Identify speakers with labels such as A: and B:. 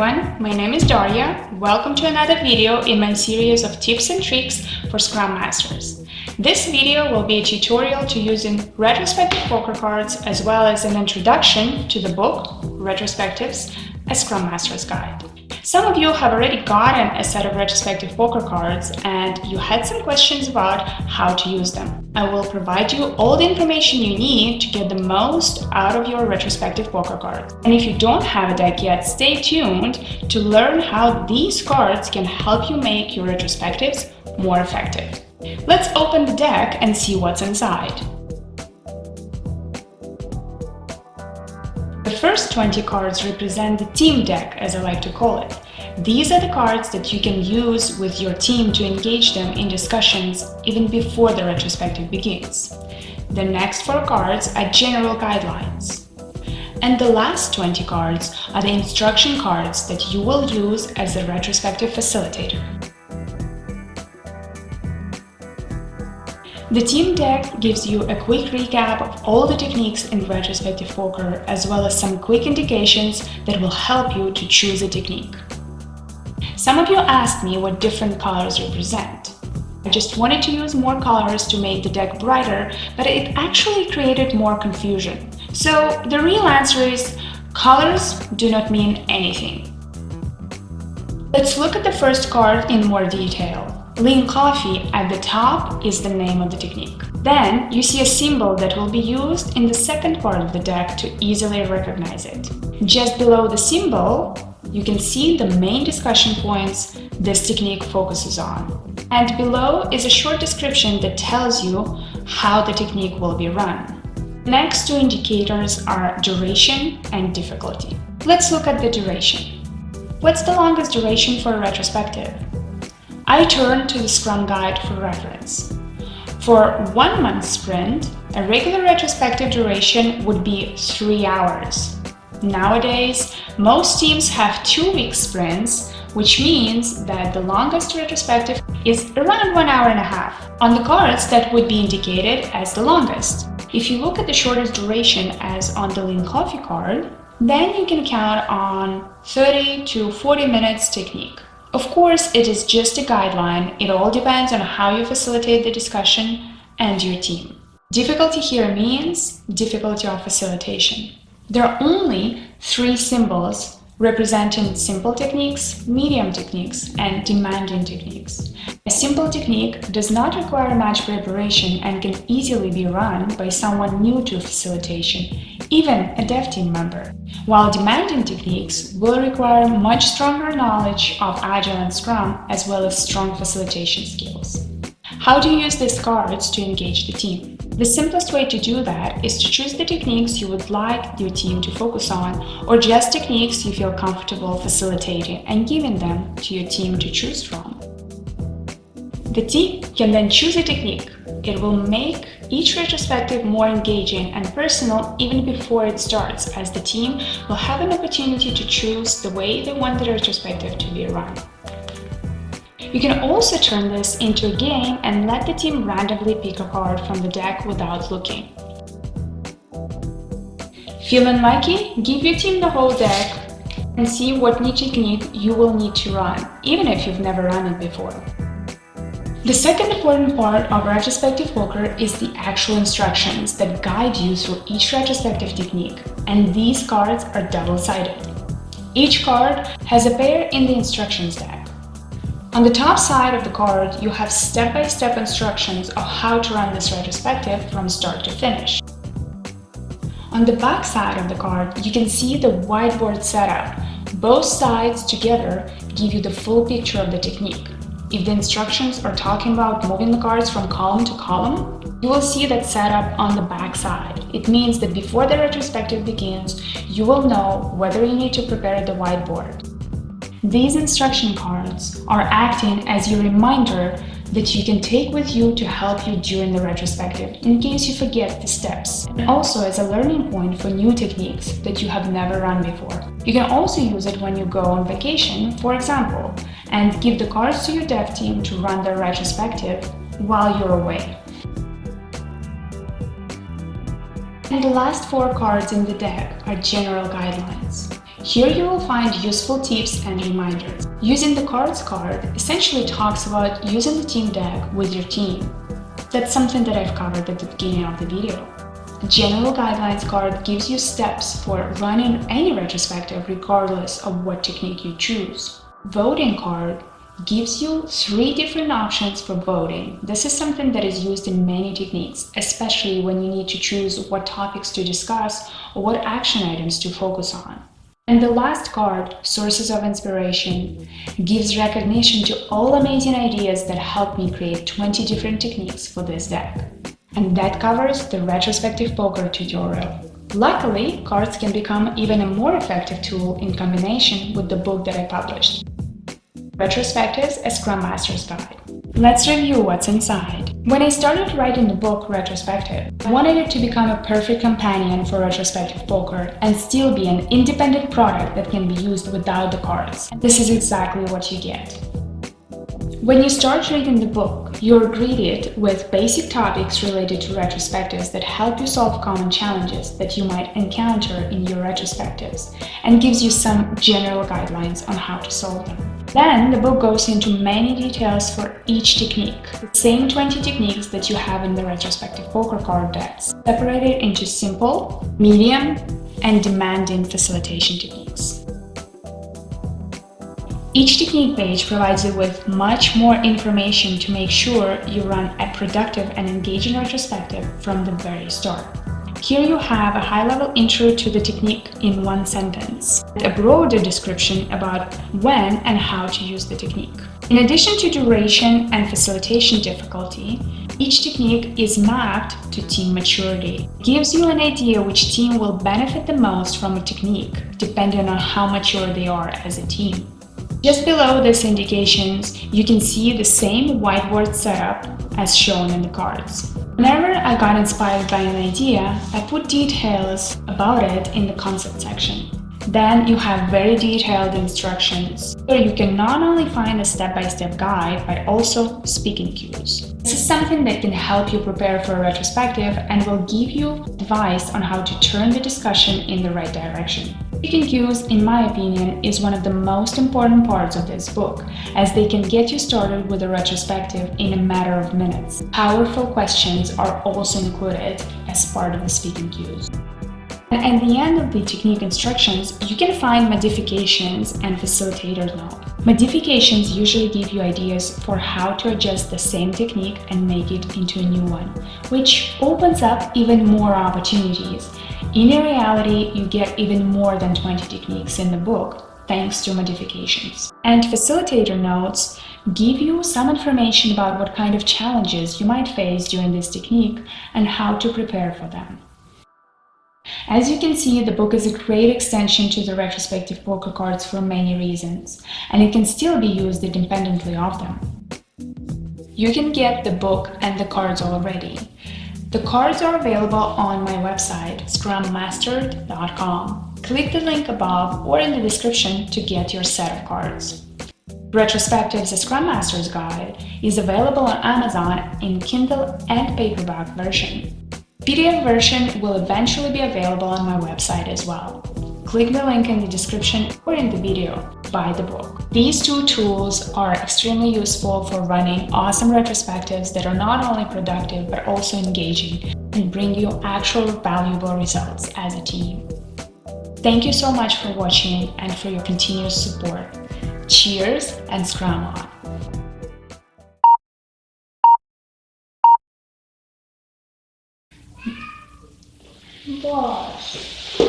A: everyone, my name is Daria. Welcome to another video in my series of tips and tricks for Scrum Masters. This video will be a tutorial to using retrospective poker cards as well as an introduction to the book, Retrospectives, a Scrum Master's Guide. Some of you have already gotten a set of retrospective poker cards and you had some questions about how to use them. I will provide you all the information you need to get the most out of your retrospective poker cards. And if you don't have a deck yet, stay tuned to learn how these cards can help you make your retrospectives more effective. Let's open the deck and see what's inside. The first 20 cards represent the team deck, as I like to call it. These are the cards that you can use with your team to engage them in discussions even before the retrospective begins. The next 4 cards are general guidelines. And the last 20 cards are the instruction cards that you will use as a retrospective facilitator. The team deck gives you a quick recap of all the techniques in retrospective poker, as well as some quick indications that will help you to choose a technique. Some of you asked me what different colors represent. I just wanted to use more colors to make the deck brighter, but it actually created more confusion. So the real answer is colors do not mean anything. Let's look at the first card in more detail. Lean coffee at the top is the name of the technique. Then you see a symbol that will be used in the second part of the deck to easily recognize it. Just below the symbol, you can see the main discussion points this technique focuses on. And below is a short description that tells you how the technique will be run. The next 2 indicators are duration and difficulty. Let's look at the duration. What's the longest duration for a retrospective? I turn to the Scrum Guide for reference. For 1 month sprint, a regular retrospective duration would be 3 hours. Nowadays, most teams have 2-week sprints, which means that the longest retrospective is around 1.5 hours. On the cards, that would be indicated as the longest. If you look at the shortest duration as on the Lean Coffee card, then you can count on 30 to 40 minutes technique. Of course, it is just a guideline. It all depends on how you facilitate the discussion and your team. Difficulty here means difficulty of facilitation. There are only 3 symbols representing simple techniques, medium techniques, and demanding techniques. A simple technique does not require much preparation and can easily be run by someone new to facilitation, even a dev team member, while demanding techniques will require much stronger knowledge of Agile and Scrum, as well as strong facilitation skills. How do you use these cards to engage the team? The simplest way to do that is to choose the techniques you would like your team to focus on, or just techniques you feel comfortable facilitating and giving them to your team to choose from. The team can then choose a technique. It will make each retrospective more engaging and personal even before it starts, as the team will have an opportunity to choose the way they want the retrospective to be run. You can also turn this into a game and let the team randomly pick a card from the deck without looking. Feeling lucky? Give your team the whole deck and see what new technique you will need to run, even if you've never run it before. The second important part of retrospective poker is the actual instructions that guide you through each retrospective technique, and these cards are double-sided. Each card has a pair in the instructions deck. On the top side of the card, you have step-by-step instructions of how to run this retrospective from start to finish. On the back side of the card, you can see the whiteboard setup. Both sides together give you the full picture of the technique. If the instructions are talking about moving the cards from column to column, you will see that setup on the back side. It means that before the retrospective begins, you will know whether you need to prepare the whiteboard. These instruction cards are acting as your reminder that you can take with you to help you during the retrospective in case you forget the steps, and also as a learning point for new techniques that you have never run before. You can also use it when you go on vacation, for example, and give the cards to your dev team to run their retrospective while you're away. And the last 4 cards in the deck are general guidelines. Here you will find useful tips and reminders. Using the cards card essentially talks about using the team deck with your team. That's something that I've covered at the beginning of the video. The General Guidelines card gives you steps for running any retrospective regardless of what technique you choose. Voting card gives you 3 different options for voting. This is something that is used in many techniques, especially when you need to choose what topics to discuss or what action items to focus on. And the last card, Sources of Inspiration, gives recognition to all amazing ideas that helped me create 20 different techniques for this deck. And that covers the retrospective poker tutorial. Luckily, cards can become even a more effective tool in combination with the book that I published, Retrospectives, a Scrum Master's Guide. Let's review what's inside. When I started writing the book Retrospective, I wanted it to become a perfect companion for retrospective poker and still be an independent product that can be used without the cards. This is exactly what you get. When you start reading the book, you're greeted with basic topics related to retrospectives that help you solve common challenges that you might encounter in your retrospectives and gives you some general guidelines on how to solve them. Then the book goes into many details for each technique, the same 20 techniques that you have in the retrospective poker card decks, separated into simple, medium, and demanding facilitation techniques. Each technique page provides you with much more information to make sure you run a productive and engaging retrospective from the very start. Here you have a high-level intro to the technique in 1 sentence, a broader description about when and how to use the technique. In addition to duration and facilitation difficulty, each technique is mapped to team maturity. It gives you an idea which team will benefit the most from a technique, depending on how mature they are as a team. Just below these indications, you can see the same whiteboard setup as shown in the cards. Whenever I got inspired by an idea, I put details about it in the concept section. Then you have very detailed instructions, where you can not only find a step-by-step guide, but also speaking cues. This is something that can help you prepare for a retrospective and will give you advice on how to turn the discussion in the right direction. Speaking cues, in my opinion, is one of the most important parts of this book, as they can get you started with a retrospective in a matter of minutes. Powerful questions are also included as part of the speaking cues. And at the end of the technique instructions, you can find modifications and facilitator note. Modifications usually give you ideas for how to adjust the same technique and make it into a new one, which opens up even more opportunities. In reality, you get even more than 20 techniques in the book, thanks to modifications. And facilitator notes give you some information about what kind of challenges you might face during this technique and how to prepare for them. As you can see, the book is a great extension to the retrospective poker cards for many reasons, and it can still be used independently of them. You can get the book and the cards already. The cards are available on my website, scrummaster.com. Click the link above or in the description to get your set of cards. Retrospectives, a Scrum Master's Guide, is available on Amazon in Kindle and paperback version. PDF version will eventually be available on my website as well. Click the link in the description or in the video to buy the book. These 2 tools are extremely useful for running awesome retrospectives that are not only productive but also engaging and bring you actual valuable results as a team. Thank you so much for watching and for your continuous support. Cheers and Scrum on! Boss.